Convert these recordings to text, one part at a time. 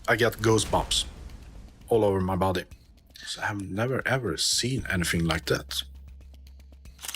I get goosebumps all over my body. So I have never ever seen anything like that.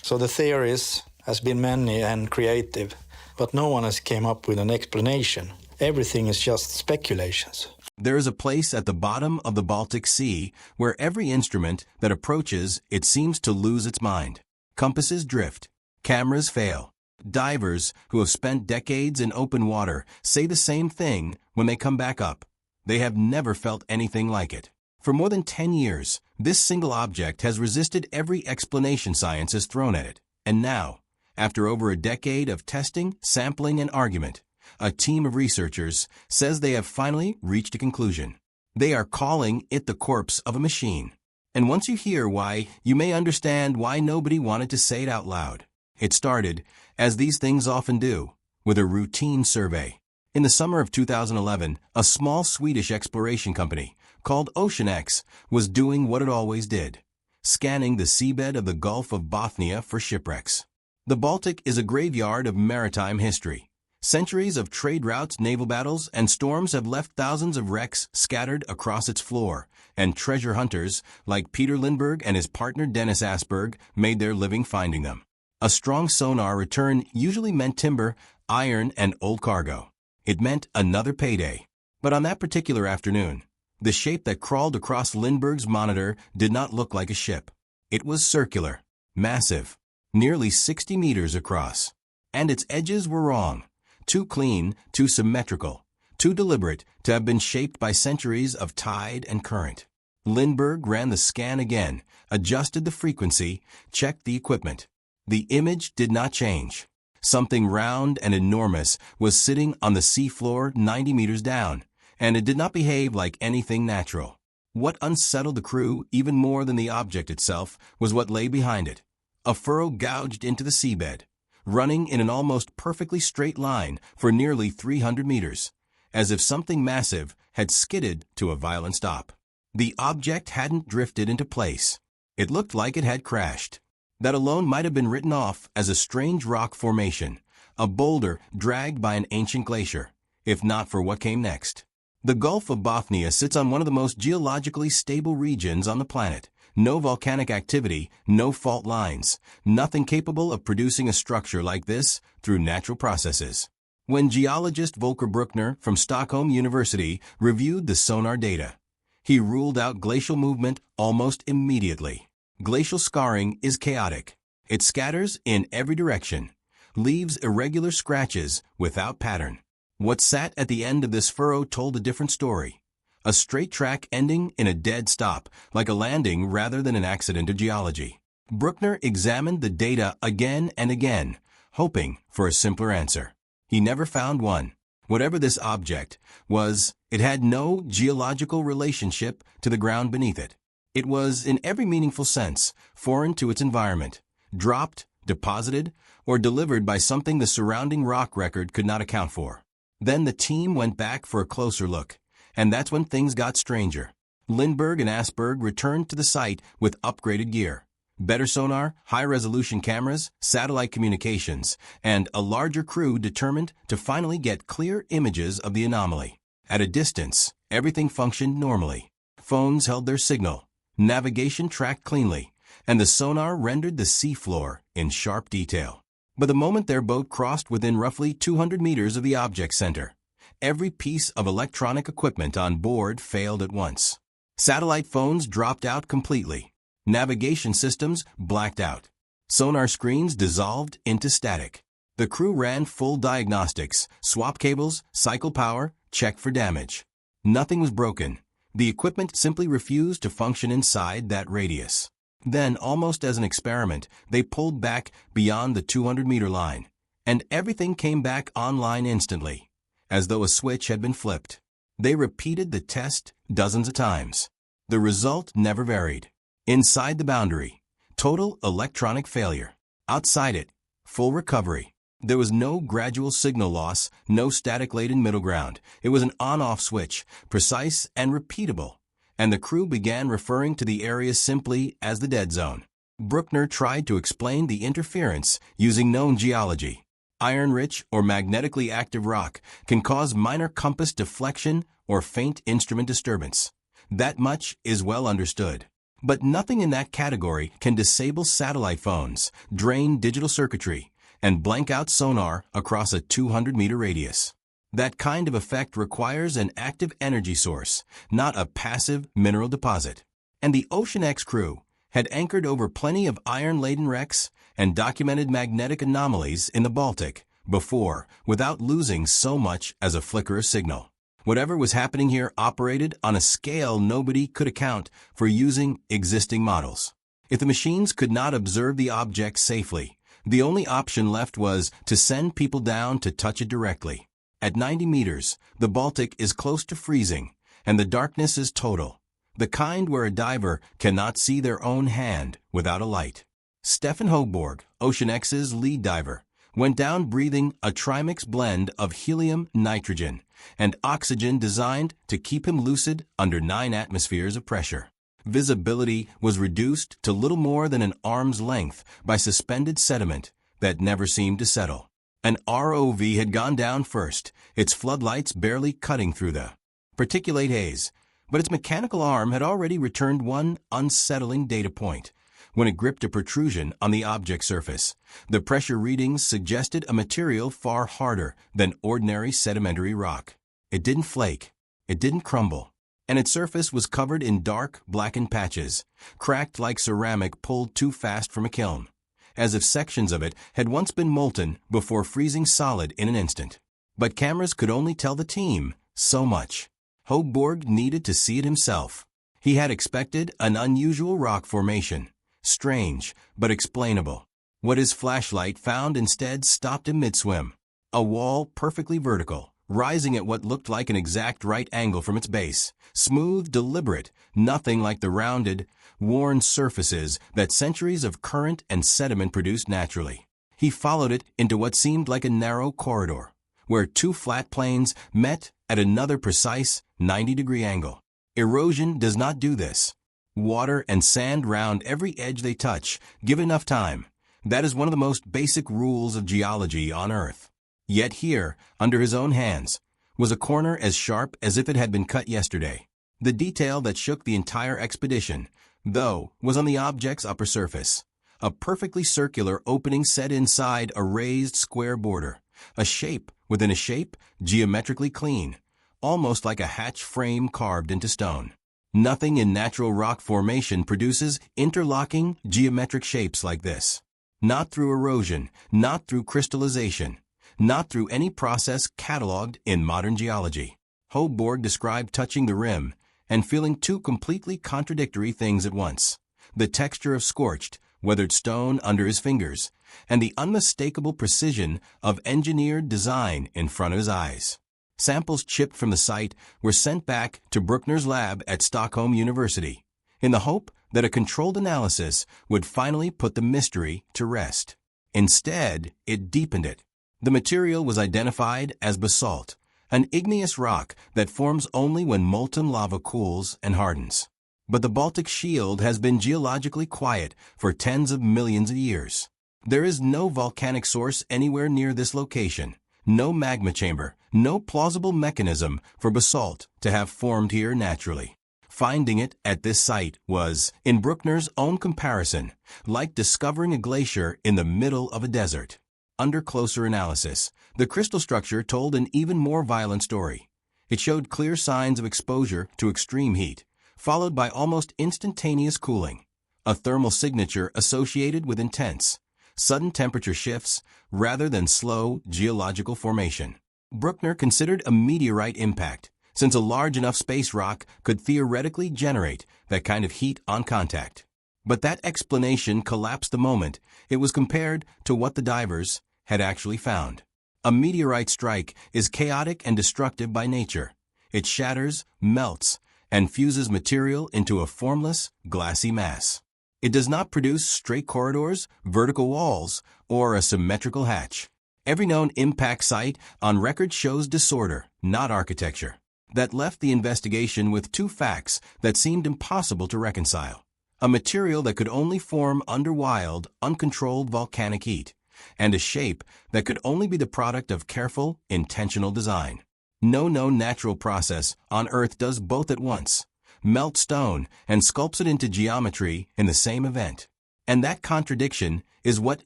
So the theories has been many and creative, but no one has came up with an explanation. Everything is just speculations. There is a place at the bottom of the Baltic Sea where every instrument that approaches it seems to lose its mind. Compasses drift. Cameras fail. Divers who have spent decades in open water say the same thing when they come back up. They have never felt anything like it. For more than 10 years, this single object has resisted every explanation science has thrown at it. And now, after over a decade of testing, sampling, and argument, a team of researchers says they have finally reached a conclusion. They are calling it the corpse of a machine. And once you hear why, you may understand why nobody wanted to say it out loud. It started, as these things often do, with a routine survey. In the summer of 2011, a small Swedish exploration company called OceanX was doing what it always did, scanning the seabed of the Gulf of Bothnia for shipwrecks. The Baltic is a graveyard of maritime history. Centuries of trade routes, naval battles, and storms have left thousands of wrecks scattered across its floor, and treasure hunters like Peter Lindberg and his partner Dennis Åsberg made their living finding them. A strong sonar return usually meant timber, iron, and old cargo. It meant another payday. But on that particular afternoon, the shape that crawled across Lindberg's monitor did not look like a ship. It was circular, massive, nearly 60 meters across. And its edges were wrong. Too clean, too symmetrical, too deliberate to have been shaped by centuries of tide and current. Lindberg ran the scan again, adjusted the frequency, checked the equipment. The image did not change. Something round and enormous was sitting on the seafloor 90 meters down, and it did not behave like anything natural. What unsettled the crew even more than the object itself was what lay behind it. A furrow gouged into the seabed, running in an almost perfectly straight line for nearly 300 meters, as if something massive had skidded to a violent stop. The object hadn't drifted into place. It looked like it had crashed. That alone might have been written off as a strange rock formation, a boulder dragged by an ancient glacier, if not for what came next. The Gulf of Bothnia sits on one of the most geologically stable regions on the planet. No volcanic activity, no fault lines, nothing capable of producing a structure like this through natural processes. When geologist Volker Bruckner from Stockholm University reviewed the sonar data, he ruled out glacial movement almost immediately. Glacial scarring is chaotic. It scatters in every direction, leaves irregular scratches without pattern. What sat at the end of this furrow told a different story. A straight track ending in a dead stop, like a landing rather than an accident of geology. Bruckner examined the data again and again, hoping for a simpler answer. He never found one. Whatever this object was, it had no geological relationship to the ground beneath it. It was, in every meaningful sense, foreign to its environment, dropped, deposited, or delivered by something the surrounding rock record could not account for. Then the team went back for a closer look, and that's when things got stranger. Lindberg and Åsberg returned to the site with upgraded gear, better sonar, high-resolution cameras, satellite communications, and a larger crew determined to finally get clear images of the anomaly. At a distance, everything functioned normally. Phones held their signal. Navigation tracked cleanly, and the sonar rendered the seafloor in sharp detail. But the moment their boat crossed within roughly 200 meters of the object center, every piece of electronic equipment on board failed at once. Satellite phones dropped out completely. Navigation systems blacked out. Sonar screens dissolved into static. The crew ran full diagnostics, swapped cables, cycled power, checked for damage. Nothing was broken. The equipment simply refused to function inside that radius. Then, almost as an experiment, they pulled back beyond the 200-meter line, and everything came back online instantly, as though a switch had been flipped. They repeated the test dozens of times. The result never varied. Inside the boundary, total electronic failure. Outside it, full recovery. There was no gradual signal loss, no static-laden middle ground. It was an on-off switch, precise and repeatable, and the crew began referring to the area simply as the dead zone. Bruckner tried to explain the interference using known geology. Iron-rich or magnetically active rock can cause minor compass deflection or faint instrument disturbance. That much is well understood. But nothing in that category can disable satellite phones, drain digital circuitry, and blank out sonar across a 200-meter radius. That kind of effect requires an active energy source, not a passive mineral deposit. And the Ocean X crew had anchored over plenty of iron-laden wrecks and documented magnetic anomalies in the Baltic before without losing so much as a flicker of signal. Whatever was happening here operated on a scale nobody could account for using existing models. If the machines could not observe the object safely, the only option left was to send people down to touch it directly. At 90 meters, the Baltic is close to freezing, and the darkness is total, the kind where a diver cannot see their own hand without a light. Stefan Hogborg, Ocean X's lead diver, went down breathing a trimix blend of helium-nitrogen and oxygen designed to keep him lucid under 9 atmospheres of pressure. Visibility was reduced to little more than an arm's length by suspended sediment that never seemed to settle. An ROV had gone down first, its floodlights barely cutting through the particulate haze, but its mechanical arm had already returned one unsettling data point. When it gripped a protrusion on the object surface, the pressure readings suggested a material far harder than ordinary sedimentary rock. It didn't flake, it didn't crumble, and its surface was covered in dark, blackened patches, cracked like ceramic pulled too fast from a kiln, as if sections of it had once been molten before freezing solid in an instant. But cameras could only tell the team so much. Hogborg needed to see it himself. He had expected an unusual rock formation, strange but explainable. What his flashlight found instead stopped him mid-swim. A wall perfectly vertical, rising at what looked like an exact right angle from its base. Smooth, deliberate, nothing like the rounded, worn surfaces that centuries of current and sediment produced naturally. He followed it into what seemed like a narrow corridor, where 2 flat planes met at another precise 90-degree angle. Erosion does not do this. Water and sand round every edge they touch, give enough time. That is one of the most basic rules of geology on Earth. Yet here, under his own hands, was a corner as sharp as if it had been cut yesterday. The detail that shook the entire expedition, though, was on the object's upper surface. A perfectly circular opening set inside a raised square border. A shape within a shape, geometrically clean, almost like a hatch frame carved into stone. Nothing in natural rock formation produces interlocking geometric shapes like this. Not through erosion, not through crystallization, not through any process catalogued in modern geology. Hogborg described touching the rim and feeling 2 completely contradictory things at once. The texture of scorched, weathered stone under his fingers, and the unmistakable precision of engineered design in front of his eyes. Samples chipped from the site were sent back to Bruckner's lab at Stockholm University, in the hope that a controlled analysis would finally put the mystery to rest. Instead, it deepened it. The material was identified as basalt, an igneous rock that forms only when molten lava cools and hardens. But the Baltic Shield has been geologically quiet for tens of millions of years. There is no volcanic source anywhere near this location, no magma chamber, no plausible mechanism for basalt to have formed here naturally. Finding it at this site was, in Bruckner's own comparison, like discovering a glacier in the middle of a desert. Under closer analysis, the crystal structure told an even more violent story. It showed clear signs of exposure to extreme heat, followed by almost instantaneous cooling, a thermal signature associated with intense, sudden temperature shifts rather than slow geological formation. Bruckner considered a meteorite impact, since a large enough space rock could theoretically generate that kind of heat on contact. But that explanation collapsed the moment it was compared to what the divers had actually found. A meteorite strike is chaotic and destructive by nature. It shatters, melts, and fuses material into a formless, glassy mass. It does not produce straight corridors, vertical walls, or a symmetrical hatch. Every known impact site on record shows disorder, not architecture. That left the investigation with 2 facts that seemed impossible to reconcile. A material that could only form under wild, uncontrolled volcanic heat, and a shape that could only be the product of careful, intentional design. No known natural process on Earth does both at once, melts stone and sculpts it into geometry in the same event. And that contradiction is what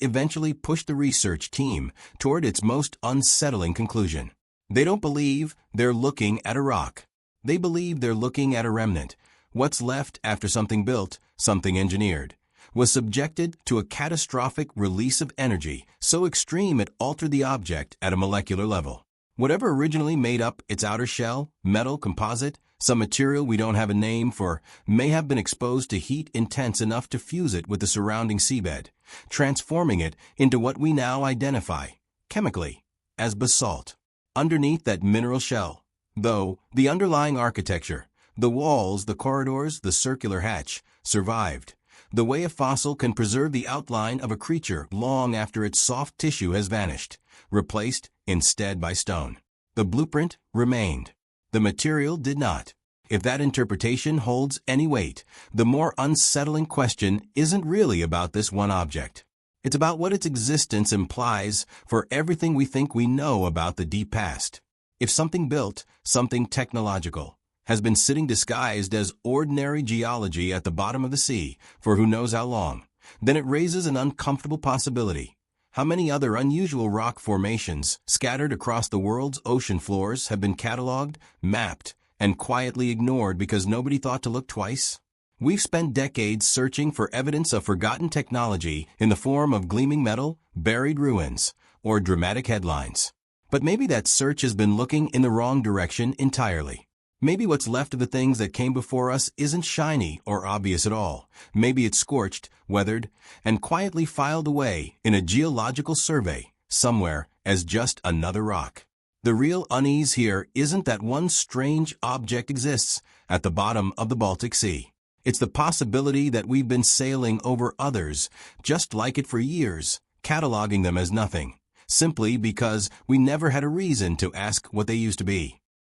eventually pushed the research team toward its most unsettling conclusion. They don't believe they're looking at a rock. They believe they're looking at a remnant. What's left after something built, something engineered, was subjected to a catastrophic release of energy so extreme it altered the object at a molecular level. Whatever originally made up its outer shell, metal, composite, some material we don't have a name for, may have been exposed to heat intense enough to fuse it with the surrounding seabed, transforming it into what we now identify, chemically, as basalt. Underneath that mineral shell, though, the underlying architecture, the walls, the corridors, the circular hatch, survived. The way a fossil can preserve the outline of a creature long after its soft tissue has vanished, replaced instead by stone. The blueprint remained. The material did not. If that interpretation holds any weight, the more unsettling question isn't really about this one object. It's about what its existence implies for everything we think we know about the deep past. If something built, something technological, has been sitting disguised as ordinary geology at the bottom of the sea for who knows how long, then it raises an uncomfortable possibility. How many other unusual rock formations scattered across the world's ocean floors have been cataloged, mapped, and quietly ignored because nobody thought to look twice? We've spent decades searching for evidence of forgotten technology in the form of gleaming metal, buried ruins, or dramatic headlines. But maybe that search has been looking in the wrong direction entirely. Maybe what's left of the things that came before us isn't shiny or obvious at all. Maybe it's scorched, weathered, and quietly filed away in a geological survey somewhere as just another rock. The real unease here isn't that one strange object exists at the bottom of the Baltic Sea. It's the possibility that we've been sailing over others just like it for years, cataloging them as nothing, simply because we never had a reason to ask what they used to be.